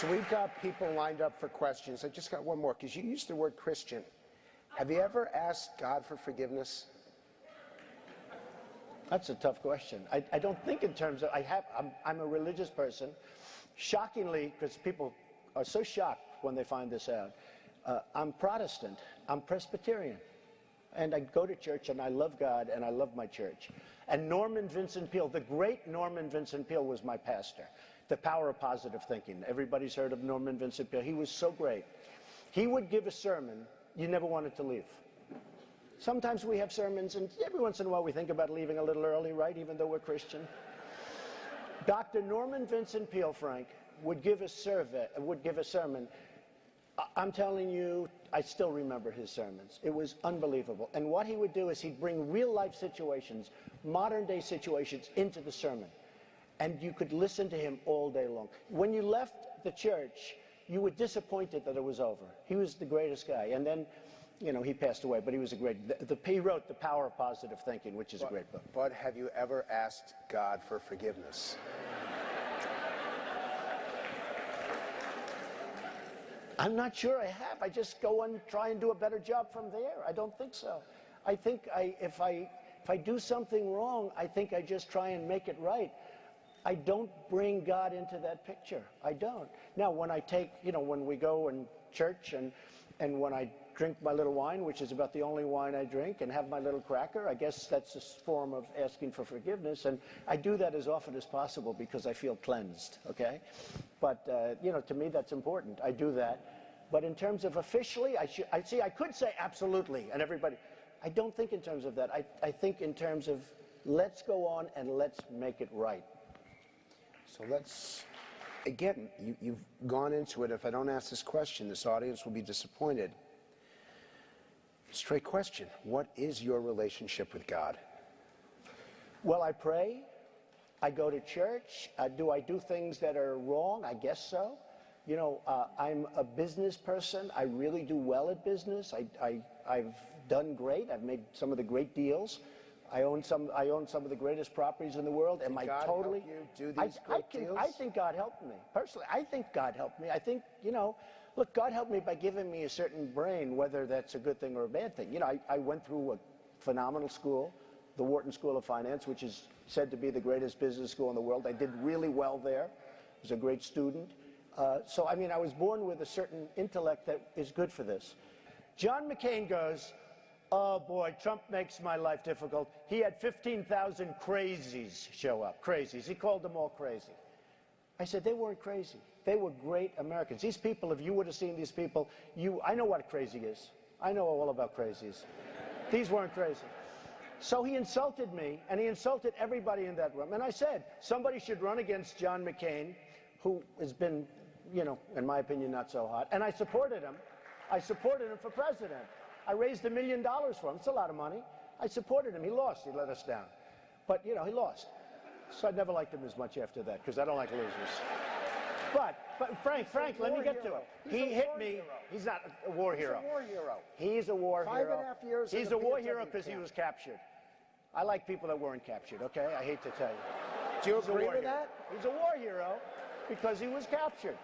So we've got people lined up for questions. I just got one more, because you used the word Christian. Have you ever asked God for forgiveness? That's a tough question. I don't think in terms of, I'm a religious person. Shockingly, because people are so shocked when they find this out, I'm Protestant, I'm Presbyterian. And I go to church and I love God and I love my church. And Norman Vincent Peale, the great Norman Vincent Peale, was my pastor. The Power of Positive Thinking. Everybody's heard of Norman Vincent Peale. He was so great. He would give a sermon, you never wanted to leave. Sometimes we have sermons, and every once in a while we think about leaving a little early, right, even though we're Christian. Dr. Norman Vincent Peale, Frank, would give a sermon. I'm telling you, I still remember his sermons. It was unbelievable. And what he would do is he'd bring real-life situations, modern-day situations, into the sermon. And you could listen to him all day long. When you left the church, you were disappointed that it was over. He was the greatest guy. And then, you know, he passed away, but he was a great... He wrote The Power of Positive Thinking, which is a great book. But have you ever asked God for forgiveness? I'm not sure I have. I just go and try and do a better job from there. I don't think so. I think if I do something wrong, I think I just try and make it right. I don't bring God into that picture. I don't. Now, when I take, you know, when we go in church and when I drink my little wine, which is about the only wine I drink, and have my little cracker, I guess that's a form of asking for forgiveness. And I do that as often as possible because I feel cleansed, okay? But, you know, to me that's important. I do that. But in terms of officially, I could say absolutely, and everybody, I don't think in terms of that. I think in terms of let's go on and let's make it right. So let's, again, you've gone into it. If I don't ask this question, this audience will be disappointed. Straight question. What is your relationship with God? Well, I pray. I go to church. Do I do things that are wrong? I guess so. You know, I'm a business person. I really do well at business. I've done great. I've made some of the great deals. I own some of the greatest properties in the world. Am I totally? Did God help you do these great deals? I think God helped me. Personally, I think God helped me. I think, you know, look, God helped me by giving me a certain brain, whether that's a good thing or a bad thing. You know, I went through a phenomenal school, the Wharton School of Finance, which is said to be the greatest business school in the world. I did really well there. I was a great student. So, I mean, I was born with a certain intellect that is good for this. John McCain goes, oh boy, Trump makes my life difficult. He had 15,000 crazies show up. Crazies. He called them all crazy. I said, they weren't crazy. They were great Americans. These people, if you would have seen these people, I know what crazy is. I know all about crazies. These weren't crazy. So he insulted me, and he insulted everybody in that room. And I said, somebody should run against John McCain, who has been, you know, in my opinion, not so hot. And I supported him. I supported him for president. I raised $1 million for him. It's a lot of money. I supported him. He lost. He let us down. But, you know, he lost. So I never liked him as much after that, because I don't like losers. But Frank, let me get to it. He hit me. He's not a war hero. He's a war hero. He's a war hero. 5.5 years. He's a war hero because he was captured. I like people that weren't captured, okay? I hate to tell you. Do you agree with that? He's a war hero because he was captured.